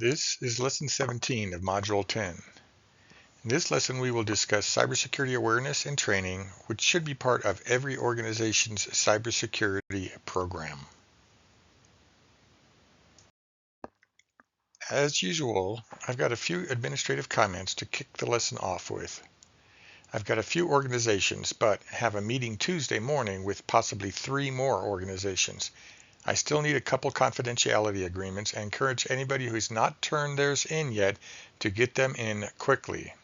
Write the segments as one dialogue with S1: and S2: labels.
S1: This is Lesson 17 of Module 10. In this lesson, we will discuss cybersecurity awareness and training, which should be part of every organization's cybersecurity program. As usual, I've got a few administrative comments to kick the lesson off with. I've got a few organizations, but have a meeting Tuesday morning with possibly 3 more organizations. I still need a couple confidentiality agreements and encourage anybody who's not turned theirs in yet to get them in quickly.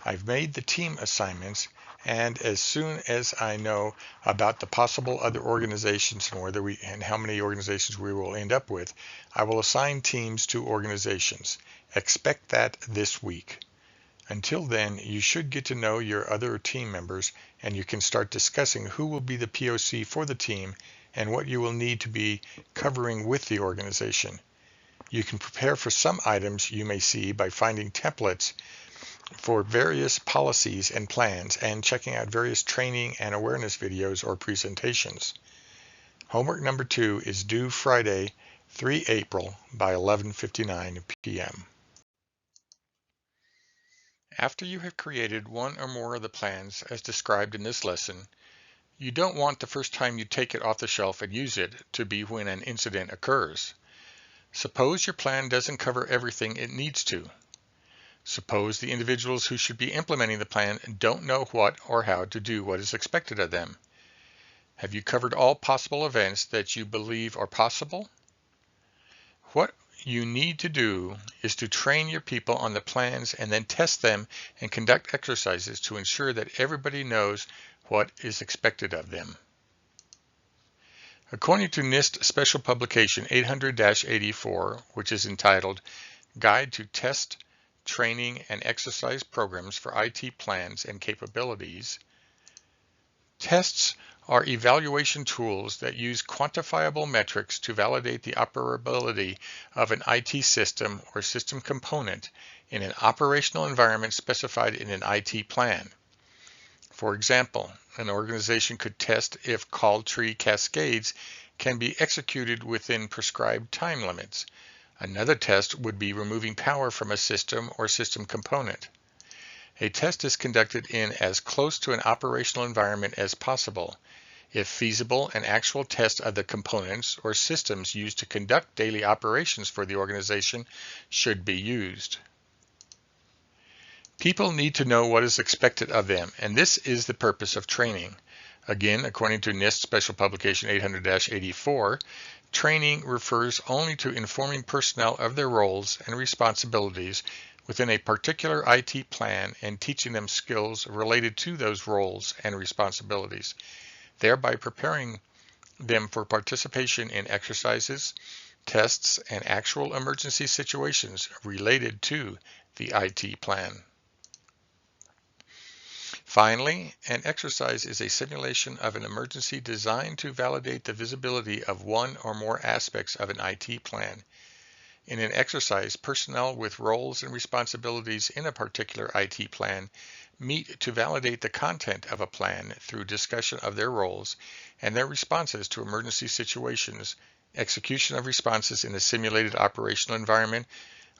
S1: I've made the team assignments, and as soon as I know about the possible other organizations and how many organizations we will end up with, I will assign teams to organizations. Expect that this week. Until then, you should get to know your other team members, and you can start discussing who will be the POC for the team and what you will need to be covering with the organization. You can prepare for some items you may see by finding templates for various policies and plans and checking out various training and awareness videos or presentations. Homework number 2 is due Friday, 3 April by 11:59 p.m. After you have created one or more of the plans as described in this lesson, you don't want the first time you take it off the shelf and use it to be when an incident occurs. Suppose your plan doesn't cover everything it needs to. Suppose the individuals who should be implementing the plan don't know what or how to do what is expected of them. Have you covered all possible events that you believe are possible? What you need to do is to train your people on the plans and then test them and conduct exercises to ensure that everybody knows what is expected of them. According to NIST Special Publication 800-84, which is entitled Guide to Test, Training, and Exercise Programs for IT Plans and Capabilities, tests are evaluation tools that use quantifiable metrics to validate the operability of an IT system or system component in an operational environment specified in an IT plan. For example, an organization could test if call tree cascades can be executed within prescribed time limits. Another test would be removing power from a system or system component. A test is conducted in as close to an operational environment as possible. If feasible, an actual test of the components or systems used to conduct daily operations for the organization should be used. People need to know what is expected of them, and this is the purpose of training. Again, according to NIST Special Publication 800-84, training refers only to informing personnel of their roles and responsibilities within a particular IT plan and teaching them skills related to those roles and responsibilities, thereby preparing them for participation in exercises, tests, and actual emergency situations related to the IT plan. Finally, an exercise is a simulation of an emergency designed to validate the visibility of one or more aspects of an IT plan. In an exercise, personnel with roles and responsibilities in a particular IT plan meet to validate the content of a plan through discussion of their roles and their responses to emergency situations, execution of responses in a simulated operational environment,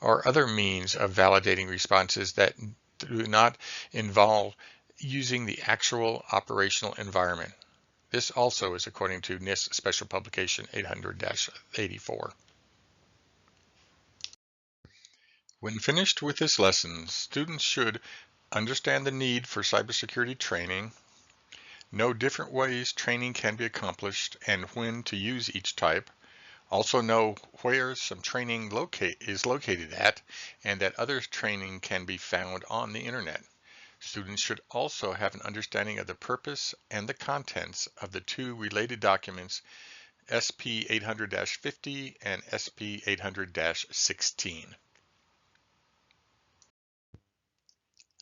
S1: or other means of validating responses that do not involve using the actual operational environment. This also is according to NIST Special Publication 800-84. When finished with this lesson, students should understand the need for cybersecurity training, know different ways training can be accomplished and when to use each type, also know where some training is located at, and that other training can be found on the internet. Students should also have an understanding of the purpose and the contents of the 2 related documents, SP 800-50 and SP 800-16.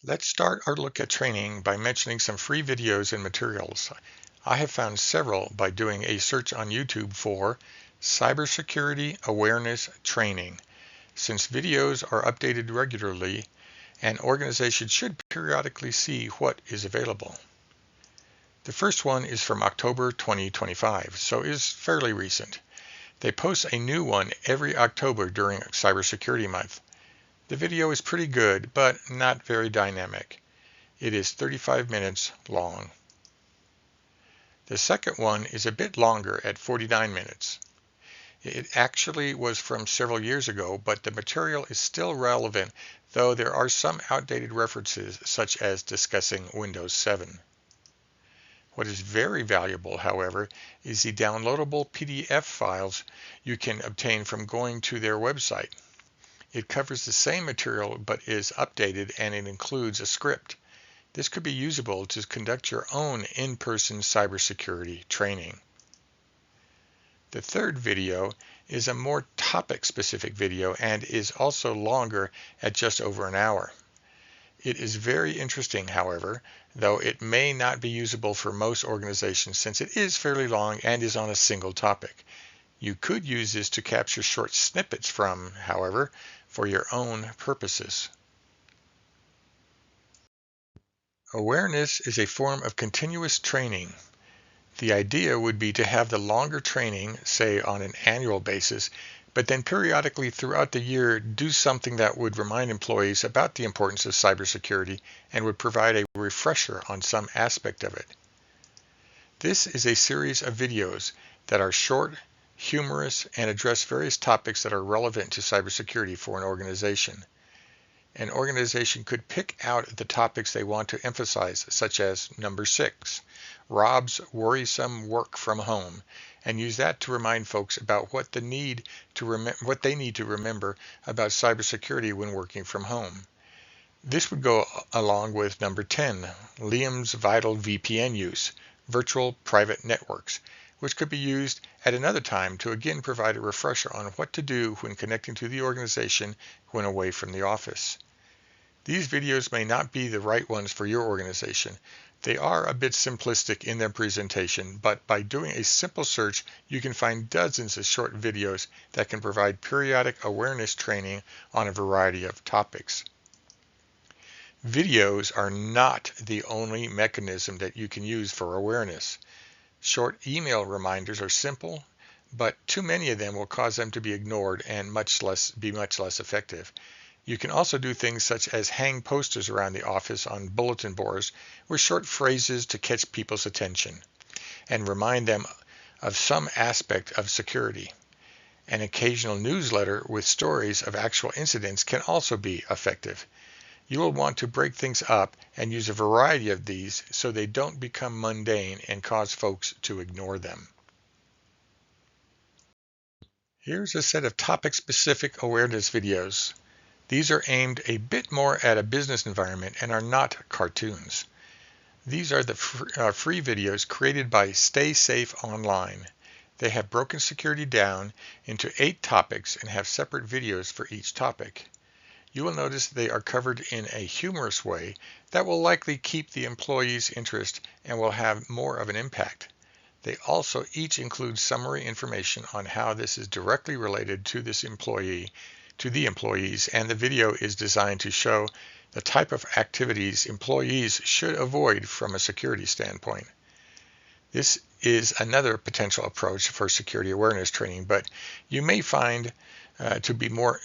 S1: Let's start our look at training by mentioning some free videos and materials. I have found several by doing a search on YouTube for Cybersecurity Awareness Training. Since videos are updated regularly, an organization should periodically see what is available. The first one is from October 2025, so is fairly recent. They post a new one every October during Cybersecurity Month. The video is pretty good, but not very dynamic. It is 35 minutes long. The second one is a bit longer at 49 minutes. It actually was from several years ago, but the material is still relevant, though there are some outdated references, such as discussing Windows 7. What is very valuable, however, is the downloadable PDF files you can obtain from going to their website. It covers the same material but is updated, and it includes a script. This could be usable to conduct your own in-person cybersecurity training. The third video is a more topic-specific video and is also longer at just over an hour. It is very interesting, however, though it may not be usable for most organizations since it is fairly long and is on a single topic. You could use this to capture short snippets from, however, for your own purposes. Awareness is a form of continuous training. The idea would be to have the longer training, say on an annual basis, but then periodically throughout the year do something that would remind employees about the importance of cybersecurity and would provide a refresher on some aspect of it. This is a series of videos that are short, humorous, and address various topics that are relevant to cybersecurity for an organization. An organization could pick out the topics they want to emphasize, such as number 6, Rob's worrisome work from home, and use that to remind folks about what they need to remember about cybersecurity when working from home. This would go along with number 10, Liam's vital VPN use, virtual private networks, which could be used at another time to again provide a refresher on what to do when connecting to the organization when away from the office. These videos may not be the right ones for your organization. They are a bit simplistic in their presentation, but by doing a simple search, you can find dozens of short videos that can provide periodic awareness training on a variety of topics. Videos are not the only mechanism that you can use for awareness. Short email reminders are simple, but too many of them will cause them to be ignored and be much less effective. You can also do things such as hang posters around the office on bulletin boards with short phrases to catch people's attention and remind them of some aspect of security. An occasional newsletter with stories of actual incidents can also be effective. You will want to break things up and use a variety of these so they don't become mundane and cause folks to ignore them. Here's a set of topic-specific awareness videos. These are aimed a bit more at a business environment and are not cartoons. These are the free videos created by Stay Safe Online. They have broken security down into 8 topics and have separate videos for each topic. You will notice they are covered in a humorous way that will likely keep the employees' interest and will have more of an impact. They also each include summary information on how this is directly related to the employees, and the video is designed to show the type of activities employees should avoid from a security standpoint. This is another potential approach for security awareness training, but you may find it to be more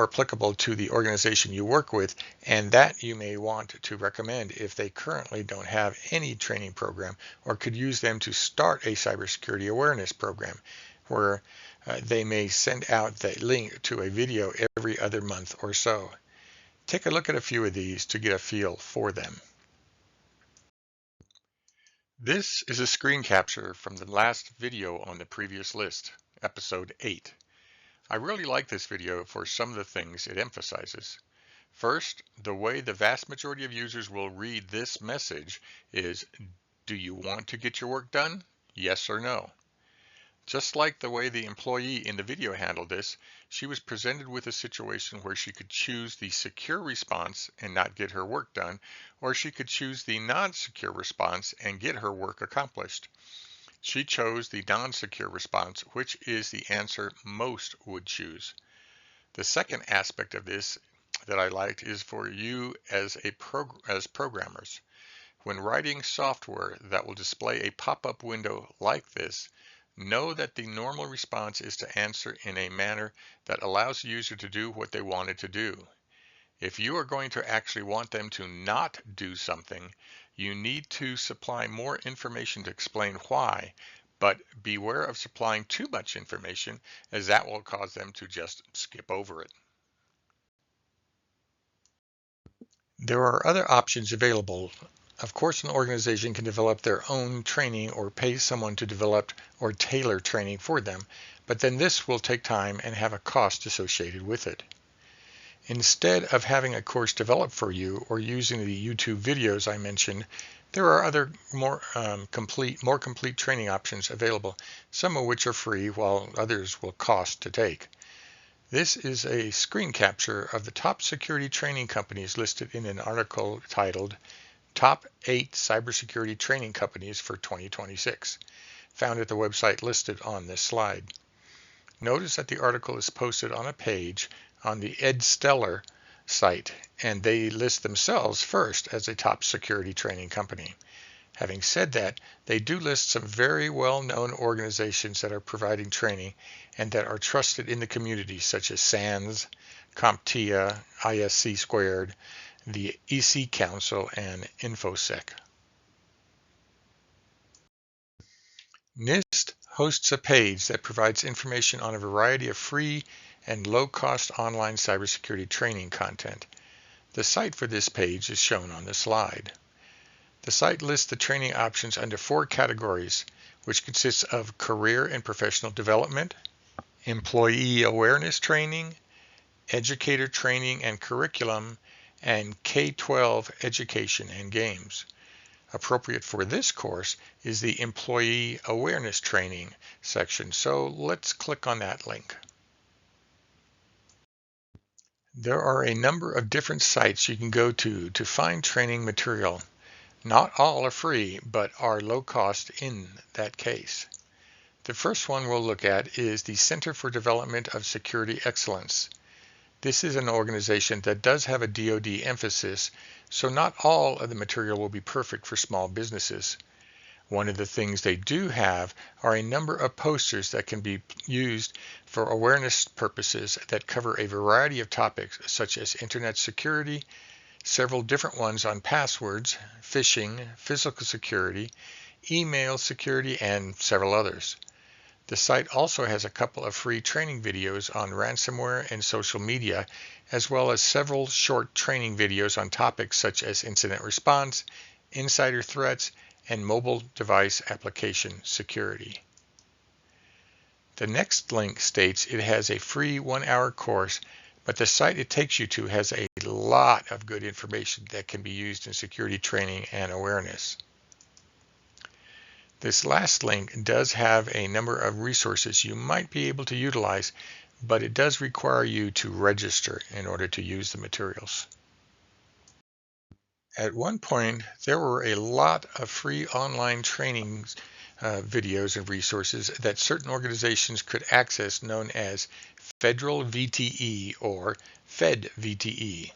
S1: applicable to the organization you work with, and that you may want to recommend if they currently don't have any training program or could use them to start a cybersecurity awareness program where they may send out the link to a video every other month or so. Take a look at a few of these to get a feel for them. This is a screen capture from the last video on the previous list, episode 8. I really like this video for some of the things it emphasizes. First, the way the vast majority of users will read this message is, do you want to get your work done? Yes or no? Just like the way the employee in the video handled this, she was presented with a situation where she could choose the secure response and not get her work done, or she could choose the non-secure response and get her work accomplished. She chose the non-secure response, which is the answer most would choose. The second aspect of this that I liked is for you as programmers. When writing software that will display a pop-up window like this, Know that the normal response is to answer in a manner that allows the user to do what they wanted to do. If you are going to actually want them to not do something, you need to supply more information to explain why, but beware of supplying too much information, as that will cause them to just skip over it. There are other options available. Of course, an organization can develop their own training or pay someone to develop or tailor training for them, but then this will take time and have a cost associated with it. Instead of having a course developed for you or using the YouTube videos I mentioned, there are other more complete training options available, some of which are free while others will cost to take. This is a screen capture of the top security training companies listed in an article titled Top 8 Cybersecurity Training Companies for 2026, found at the website listed on this slide. Notice that the article is posted on a page on the EdStellar site, and they list themselves first as a top security training company. Having said that, they do list some very well-known organizations that are providing training and that are trusted in the community, such as SANS, CompTIA, ISC Squared, the EC Council, and InfoSec. NIST hosts a page that provides information on a variety of free and low-cost online cybersecurity training content. The site for this page is shown on the slide. The site lists the training options under 4 categories, which consists of career and professional development, employee awareness training, educator training and curriculum, and K-12 education and games. Appropriate for this course is the employee awareness training section, so let's click on that link. There are a number of different sites you can go to find training material. Not all are free, but are low cost in that case. The first one we'll look at is the Center for Development of Security Excellence. This is an organization that does have a DoD emphasis, so not all of the material will be perfect for small businesses. One of the things they do have are a number of posters that can be used for awareness purposes that cover a variety of topics such as internet security, several different ones on passwords, phishing, physical security, email security, and several others. The site also has a couple of free training videos on ransomware and social media, as well as several short training videos on topics such as incident response, insider threats, and mobile device application security. The next link states it has a free 1-hour course, but the site it takes you to has a lot of good information that can be used in security training and awareness. This last link does have a number of resources you might be able to utilize, but it does require you to register in order to use the materials. At one point, there were a lot of free online trainings, videos and resources that certain organizations could access, known as Federal VTE or Fed VTE.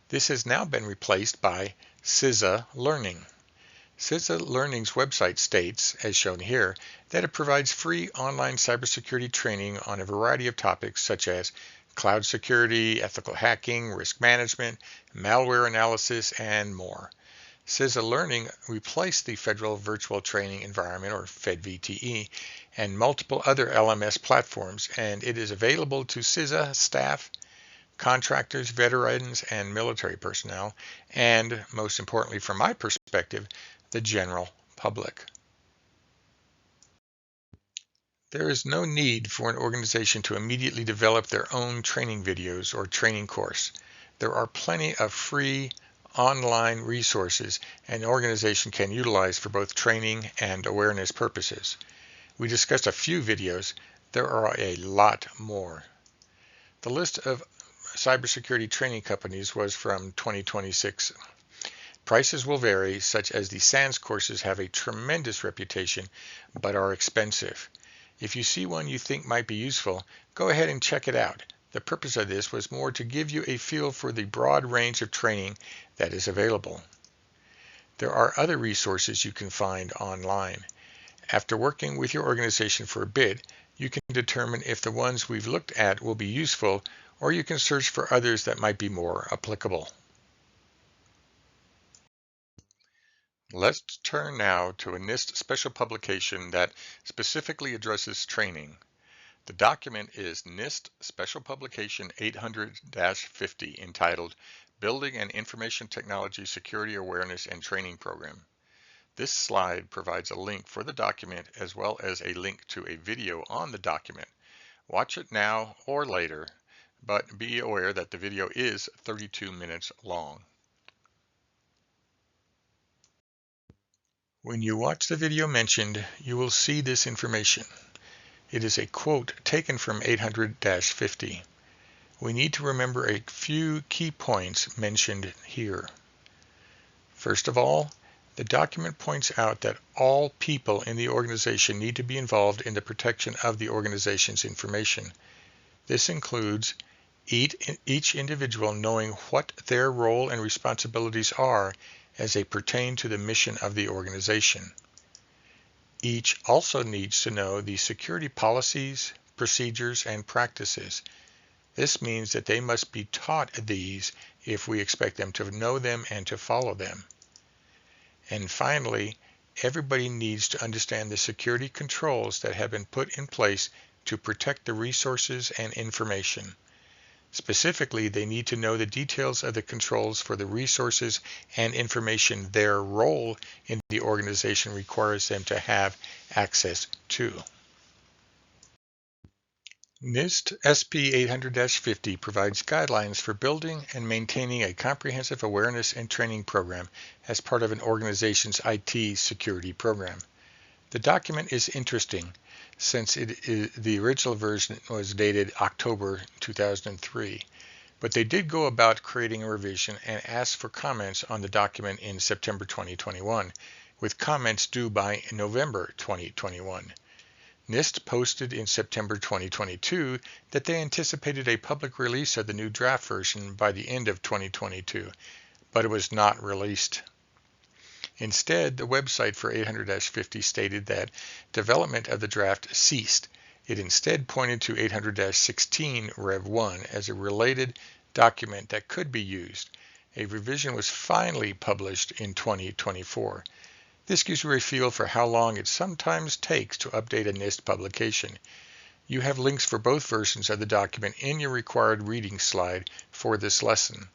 S1: This has now been replaced by CISA Learning. CISA Learning's website states, as shown here, that it provides free online cybersecurity training on a variety of topics such as cloud security, ethical hacking, risk management, malware analysis, and more. CISA Learning replaced the Federal Virtual Training Environment, or FedVTE, and multiple other LMS platforms, and it is available to CISA staff, contractors, veterans, and military personnel, and most importantly from my perspective, the general public. There is no need for an organization to immediately develop their own training videos or training course. There are plenty of free online resources an organization can utilize for both training and awareness purposes. We discussed a few videos. There are a lot more. The list of cybersecurity training companies was from 2026. Prices will vary, such as the SANS courses have a tremendous reputation but are expensive. If you see one you think might be useful, go ahead and check it out. The purpose of this was more to give you a feel for the broad range of training that is available. There are other resources you can find online. After working with your organization for a bit, you can determine if the ones we've looked at will be useful, or you can search for others that might be more applicable. Let's turn now to a NIST special publication that specifically addresses training. The document is NIST Special Publication 800-50 entitled Building an Information Technology Security Awareness and Training Program. This slide provides a link for the document as well as a link to a video on the document. Watch it now or later, but be aware that the video is 32 minutes long. When you watch the video mentioned, you will see this information. It is a quote taken from 800-50. We need to remember a few key points mentioned here. First of all, the document points out that all people in the organization need to be involved in the protection of the organization's information. This includes each individual knowing what their role and responsibilities are as they pertain to the mission of the organization. Each also needs to know the security policies, procedures, and practices. This means that they must be taught these if we expect them to know them and to follow them. And finally, everybody needs to understand the security controls that have been put in place to protect the resources and information. Specifically, they need to know the details of the controls for the resources and information their role in the organization requires them to have access to. NIST SP 800-50 provides guidelines for building and maintaining a comprehensive awareness and training program as part of an organization's IT security program. The document is interesting since the original version was dated October 2003, but they did go about creating a revision and asked for comments on the document in September 2021, with comments due by November 2021. NIST posted in September 2022 that they anticipated a public release of the new draft version by the end of 2022, but it was not released. Instead, the website for 800-50 stated that development of the draft ceased. It instead pointed to 800-16 Rev 1 as a related document that could be used. A revision was finally published in 2024. This gives you a feel for how long it sometimes takes to update a NIST publication. You have links for both versions of the document in your required reading slide for this lesson.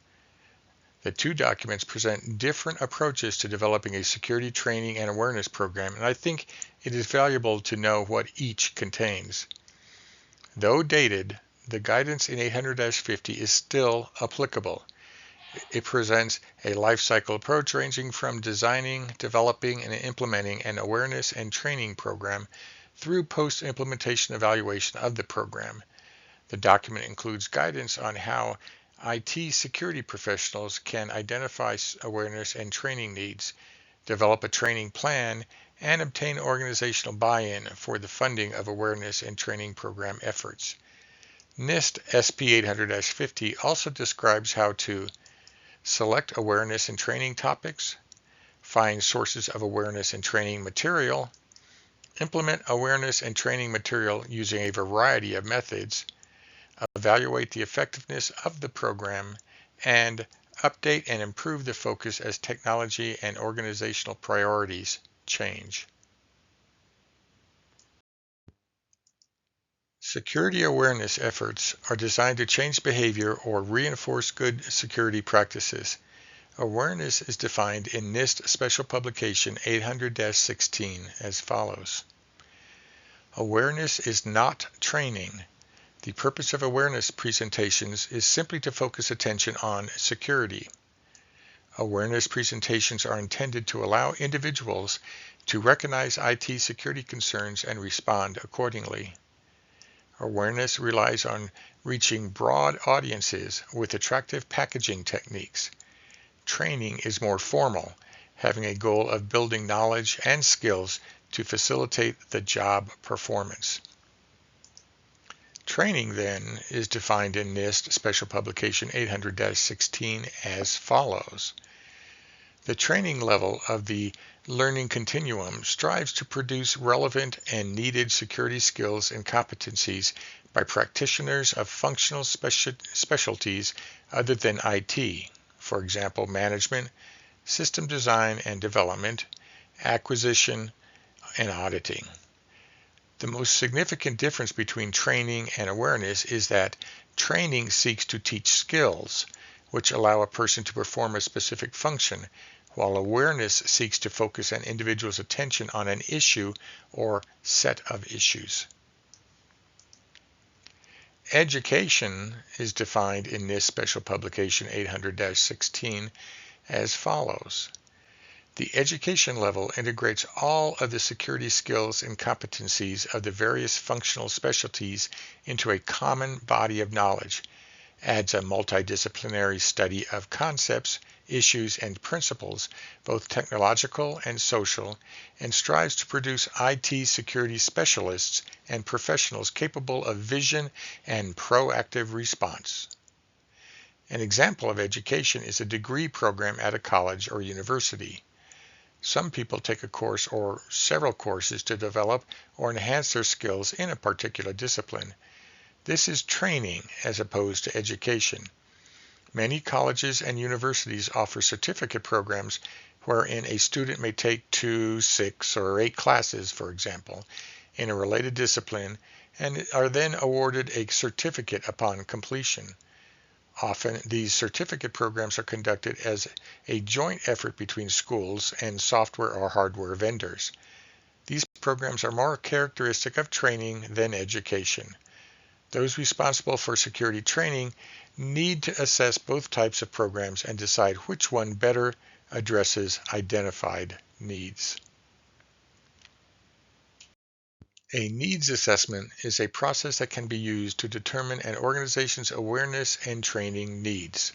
S1: The two documents present different approaches to developing a security training and awareness program, and I think it is valuable to know what each contains. Though dated, the guidance in 800-50 is still applicable. It presents a life cycle approach ranging from designing, developing, and implementing an awareness and training program through post-implementation evaluation of the program. The document includes guidance on how IT security professionals can identify awareness and training needs, develop a training plan, and obtain organizational buy-in for the funding of awareness and training program efforts. NIST SP 800-50 also describes how to select awareness and training topics, find sources of awareness and training material, implement awareness and training material using a variety of methods, evaluate the effectiveness of the program, and update and improve the focus as technology and organizational priorities change. Security awareness efforts are designed to change behavior or reinforce good security practices. Awareness is defined in NIST Special Publication 800-16 as follows. Awareness is not training. The purpose of awareness presentations is simply to focus attention on security. Awareness presentations are intended to allow individuals to recognize IT security concerns and respond accordingly. Awareness relies on reaching broad audiences with attractive packaging techniques. Training is more formal, having a goal of building knowledge and skills to facilitate the job performance. Training, then, is defined in NIST Special Publication 800-16 as follows. The training level of the learning continuum strives to produce relevant and needed security skills and competencies by practitioners of functional specialties other than IT, for example, management, system design and development, acquisition, and auditing. The most significant difference between training and awareness is that training seeks to teach skills, which allow a person to perform a specific function, while awareness seeks to focus an individual's attention on an issue or set of issues. Education is defined in NIST Special Publication 800-16 as follows. The education level integrates all of the security skills and competencies of the various functional specialties into a common body of knowledge, adds a multidisciplinary study of concepts, issues, and principles, both technological and social, and strives to produce IT security specialists and professionals capable of vision and proactive response. An example of education is a degree program at a college or university. Some people take a course or several courses to develop or enhance their skills in a particular discipline. This is training as opposed to education. Many colleges and universities offer certificate programs wherein a student may take 2, 6, or 8 classes, for example, in a related discipline and are then awarded a certificate upon completion. Often, these certificate programs are conducted as a joint effort between schools and software or hardware vendors. These programs are more characteristic of training than education. Those responsible for security training need to assess both types of programs and decide which one better addresses identified needs. A needs assessment is a process that can be used to determine an organization's awareness and training needs.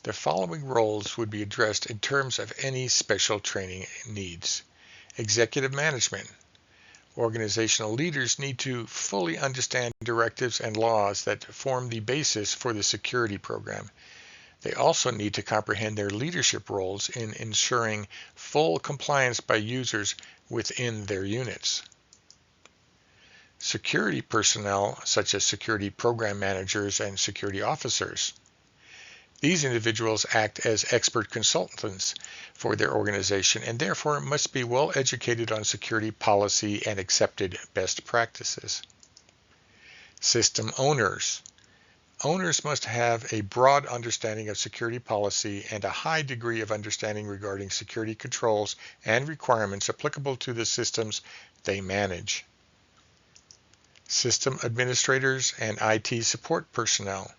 S1: The following roles would be addressed in terms of any special training needs. Executive management. Organizational leaders need to fully understand directives and laws that form the basis for the security program. They also need to comprehend their leadership roles in ensuring full compliance by users within their units. Security personnel, such as security program managers and security officers. These individuals act as expert consultants for their organization and therefore must be well educated on security policy and accepted best practices. System owners. Owners must have a broad understanding of security policy and a high degree of understanding regarding security controls and requirements applicable to the systems they manage. System administrators and IT support personnel.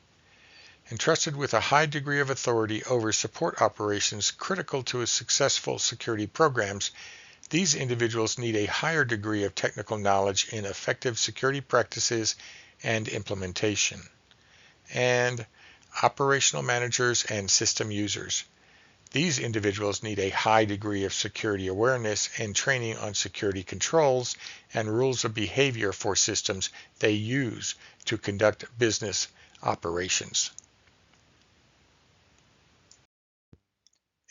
S1: Entrusted with a high degree of authority over support operations critical to a successful security programs, these individuals need a higher degree of technical knowledge in effective security practices and implementation. And operational managers and system users. These individuals need a high degree of security awareness and training on security controls and rules of behavior for systems they use to conduct business operations.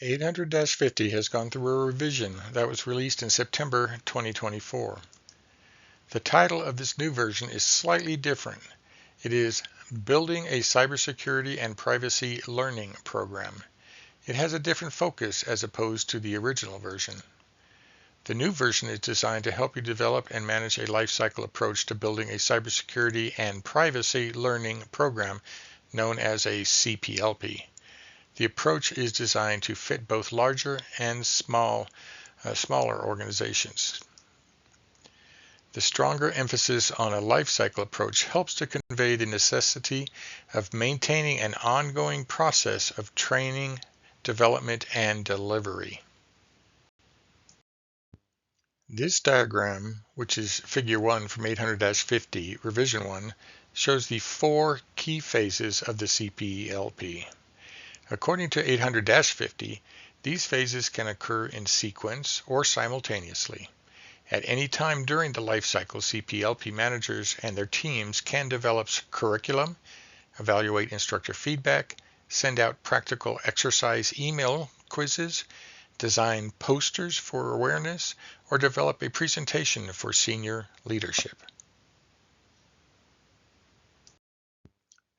S1: 800-50 has gone through a revision that was released in September 2024. The title of this new version is slightly different. It is Building a Cybersecurity and Privacy Learning Program. It has a different focus as opposed to the original version. The new version is designed to help you develop and manage a lifecycle approach to building a cybersecurity and privacy learning program known as a CPLP. The approach is designed to fit both larger and smaller organizations. The stronger emphasis on a lifecycle approach helps to convey the necessity of maintaining an ongoing process of training, development, and delivery. This diagram, which is figure 1 from 800-50, revision 1, shows the 4 key phases of the CPLP. According to 800-50, these phases can occur in sequence or simultaneously. At any time during the life cycle, CPLP managers and their teams can develop curriculum, evaluate instructor feedback, send out practical exercise email quizzes, design posters for awareness, or develop a presentation for senior leadership.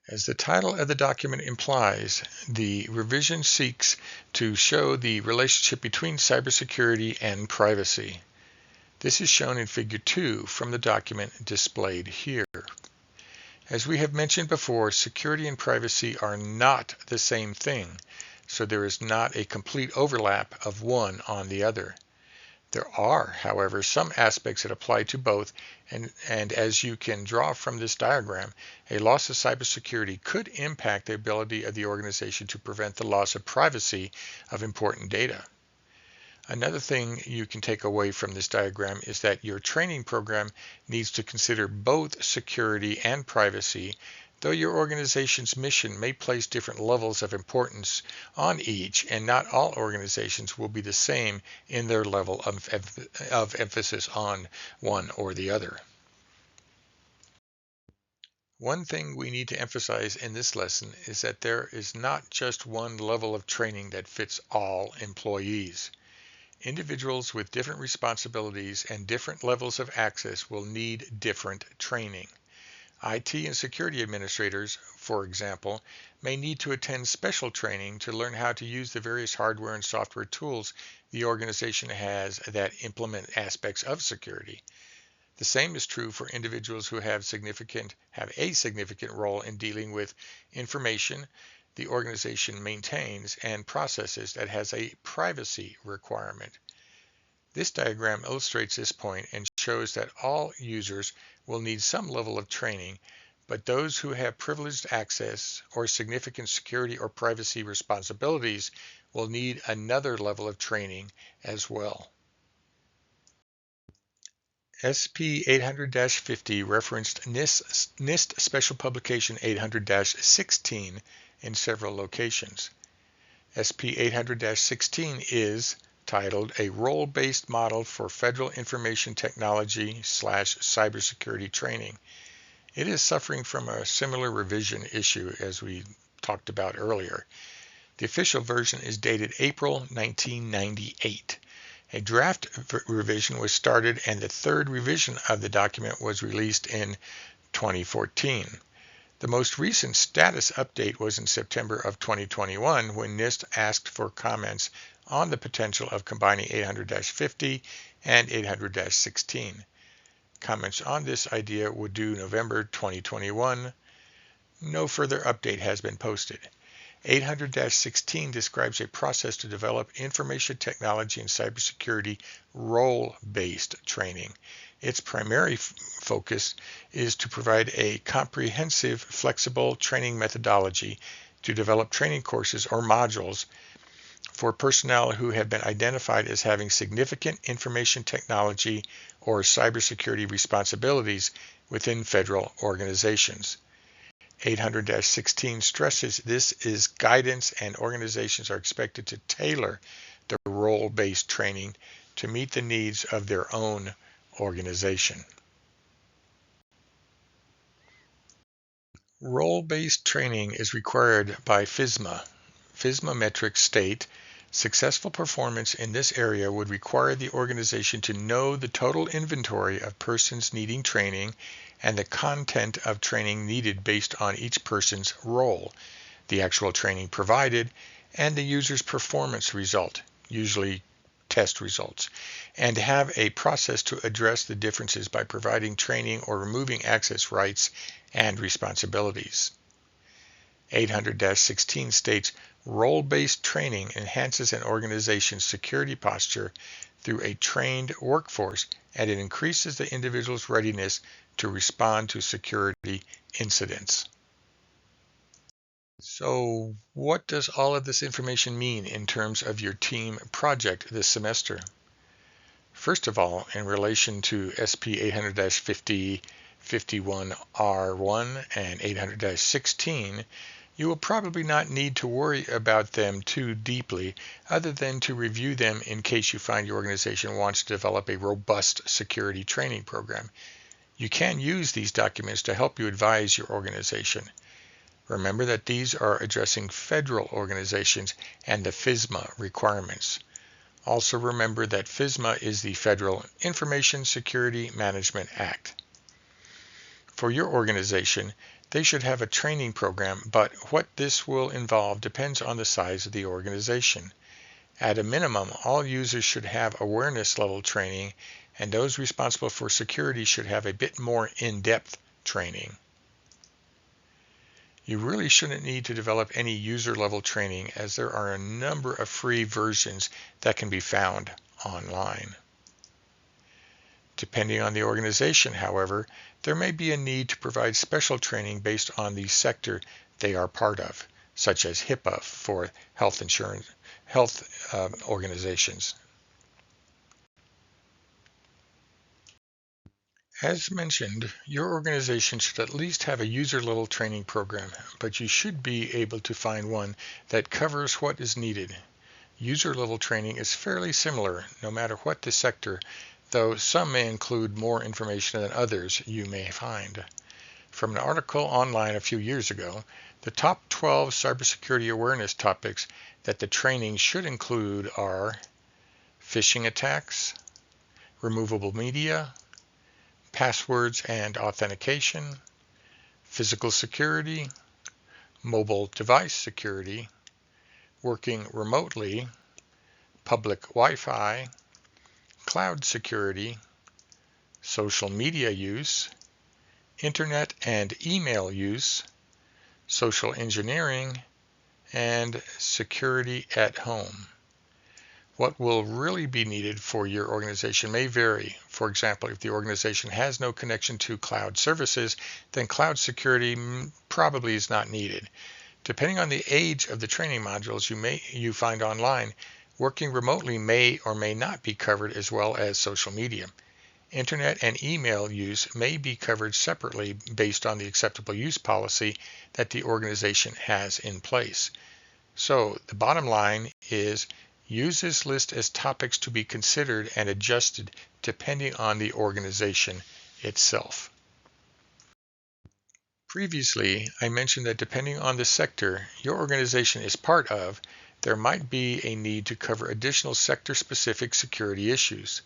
S1: As the title of the document implies, the revision seeks to show the relationship between cybersecurity and privacy. This is shown in Figure 2 from the document displayed here. As we have mentioned before, security and privacy are not the same thing, so there is not a complete overlap of one on the other. There are, however, some aspects that apply to both, and as you can draw from this diagram, a loss of cybersecurity could impact the ability of the organization to prevent the loss of privacy of important data. Another thing you can take away from this diagram is that your training program needs to consider both security and privacy, though your organization's mission may place different levels of importance on each, and not all organizations will be the same in their level of emphasis on one or the other. One thing we need to emphasize in this lesson is that there is not just one level of training that fits all employees. Individuals with different responsibilities and different levels of access will need different training. IT and security administrators, for example, may need to attend special training to learn how to use the various hardware and software tools the organization has that implement aspects of security. The same is true for individuals who have a significant role in dealing with information the organization maintains and processes that has a privacy requirement. This diagram illustrates this point and shows that all users will need some level of training, but those who have privileged access or significant security or privacy responsibilities will need another level of training as well. SP 800-50 referenced NIST Special Publication 800-16 in several locations. SP 800-16 is titled A Role-Based Model for Federal Information Technology / Cybersecurity Training. It is suffering from a similar revision issue as we talked about earlier. The official version is dated April 1998. A draft revision was started, and the third revision of the document was released in 2014. The most recent status update was in September of 2021 when NIST asked for comments on the potential of combining 800-50 and 800-16. Comments on this idea were due November 2021. No further update has been posted. 800-16 describes a process to develop information technology and cybersecurity role-based training. Its primary focus is to provide a comprehensive, flexible training methodology to develop training courses or modules for personnel who have been identified as having significant information technology or cybersecurity responsibilities within federal organizations. 800-16 stresses this is guidance, and organizations are expected to tailor the role-based training to meet the needs of their own organization. Role-based training is required by FISMA. FISMA metrics state, successful performance in this area would require the organization to know the total inventory of persons needing training and the content of training needed based on each person's role, the actual training provided, and the user's performance result, usually test results, and have a process to address the differences by providing training or removing access rights and responsibilities. 800-16 states, role-based training enhances an organization's security posture through a trained workforce, and it increases the individual's readiness to respond to security incidents. So, what does all of this information mean in terms of your team project this semester? First of all, in relation to SP 800-50, 51R1, and 800-16, you will probably not need to worry about them too deeply, other than to review them in case you find your organization wants to develop a robust security training program. You can use these documents to help you advise your organization. Remember that these are addressing federal organizations and the FISMA requirements. Also remember that FISMA is the Federal Information Security Management Act. For your organization, they should have a training program, but what this will involve depends on the size of the organization. At a minimum, all users should have awareness level training, and those responsible for security should have a bit more in-depth training. You really shouldn't need to develop any user-level training, as there are a number of free versions that can be found online. Depending on the organization, however, there may be a need to provide special training based on the sector they are part of, such as HIPAA for health organizations. As mentioned, your organization should at least have a user-level training program, but you should be able to find one that covers what is needed. User-level training is fairly similar no matter what the sector, though some may include more information than others you may find. From an article online a few years ago, the top 12 cybersecurity awareness topics that the training should include are phishing attacks, removable media, passwords and authentication, physical security, mobile device security, working remotely, public Wi-Fi, cloud security, social media use, internet and email use, social engineering, and security at home. What will really be needed for your organization may vary. For example, if the organization has no connection to cloud services, then cloud security probably is not needed. Depending on the age of the training modules you find online, working remotely may or may not be covered, as well as social media. Internet and email use may be covered separately based on the acceptable use policy that the organization has in place. So the bottom line is, use this list as topics to be considered and adjusted depending on the organization itself. Previously, I mentioned that depending on the sector your organization is part of, there might be a need to cover additional sector-specific security issues.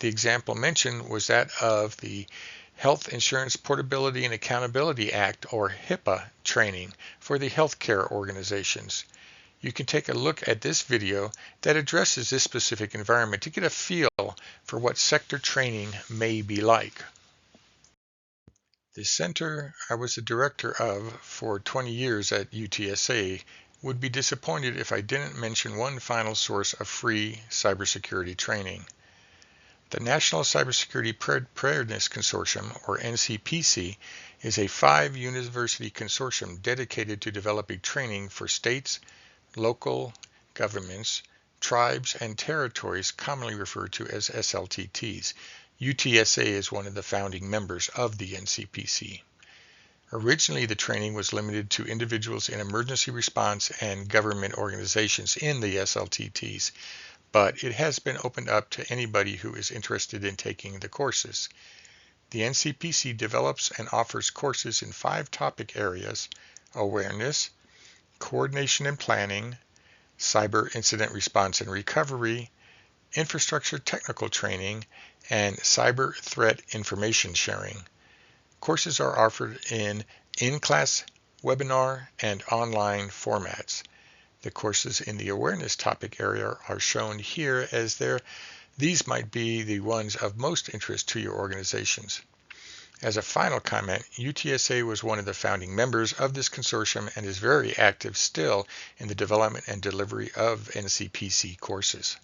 S1: The example mentioned was that of the Health Insurance Portability and Accountability Act, or HIPAA, training for the healthcare organizations. You can take a look at this video that addresses this specific environment to get a feel for what sector training may be like. The center I was the director of for 20 years at UTSA would be disappointed if I didn't mention one final source of free cybersecurity training. The National Cybersecurity Preparedness Consortium, or NCPC, is a 5-university consortium dedicated to developing training for states, local governments, tribes, and territories, commonly referred to as SLTTs. UTSA is one of the founding members of the NCPC. Originally, the training was limited to individuals in emergency response and government organizations in the SLTTs, but it has been opened up to anybody who is interested in taking the courses. The NCPC develops and offers courses in 5 topic areas: awareness, coordination and planning, cyber incident response and recovery, infrastructure technical training, and cyber threat information sharing. Courses are offered in in-class, webinar, and online formats. The courses in the awareness topic area are shown here, as these might be the ones of most interest to your organizations. As a final comment, UTSA was one of the founding members of this consortium and is very active still in the development and delivery of NCPC courses.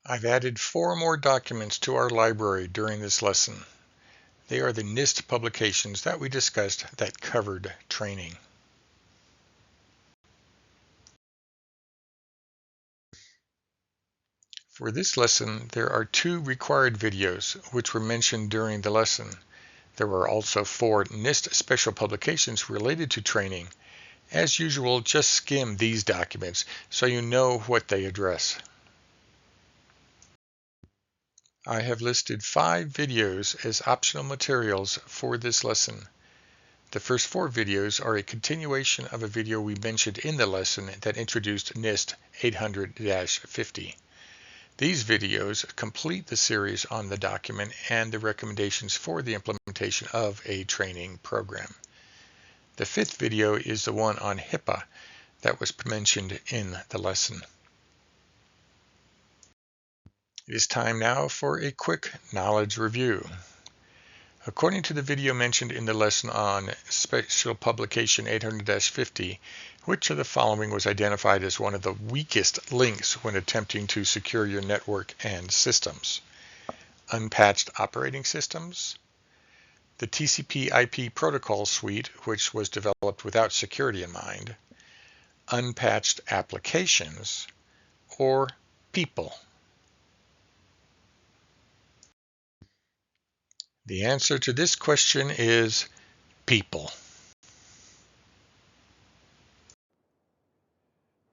S1: I've added 4 more documents to our library during this lesson. They are the NIST publications that we discussed that covered training. For this lesson, there are 2 required videos which were mentioned during the lesson. There were also 4 NIST special publications related to training. As usual, just skim these documents so you know what they address. I have listed 5 videos as optional materials for this lesson. The first 4 videos are a continuation of a video we mentioned in the lesson that introduced NIST 800-50. These videos complete the series on the document and the recommendations for the implementation of a training program. The 5th video is the one on HIPAA that was mentioned in the lesson. It is time now for a quick knowledge review. According to the video mentioned in the lesson on Special Publication 800-50, which of the following was identified as one of the weakest links when attempting to secure your network and systems? Unpatched operating systems, the TCP/IP protocol suite, which was developed without security in mind, unpatched applications, or people? The answer to this question is people.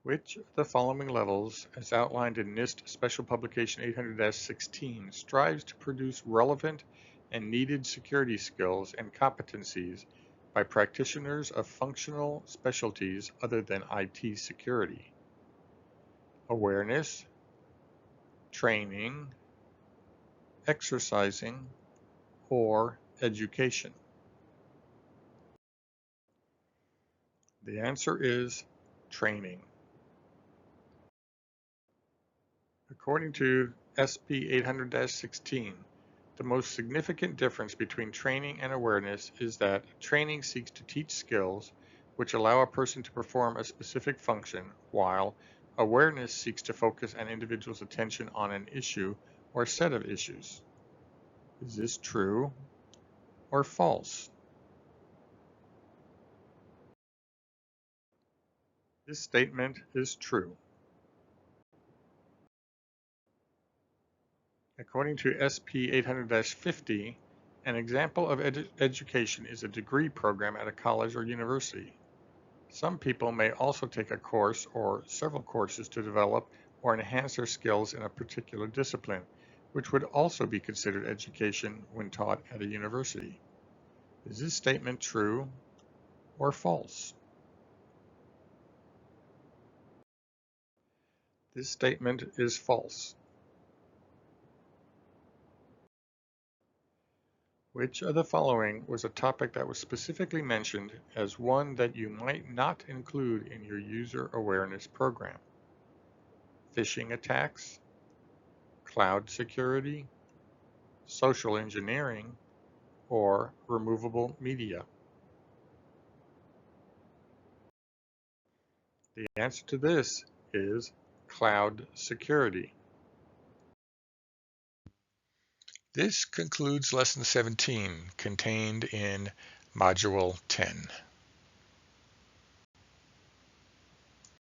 S1: Which of the following levels, as outlined in NIST Special Publication 800-16, strives to produce relevant and needed security skills and competencies by practitioners of functional specialties other than IT security? Awareness, training, exercising, or education? The answer is training. According to SP 800-16, the most significant difference between training and awareness is that training seeks to teach skills which allow a person to perform a specific function, while awareness seeks to focus an individual's attention on an issue or set of issues. Is this true or false? This statement is true. According to SP 800-50, an example of education is a degree program at a college or university. Some people may also take a course or several courses to develop or enhance their skills in a particular discipline, which would also be considered education when taught at a university. Is this statement true or false? This statement is false. Which of the following was a topic that was specifically mentioned as one that you might not include in your user awareness program? Phishing attacks, cloud security, social engineering, or removable media? The answer to this is cloud security. This concludes Lesson 17, contained in Module 10.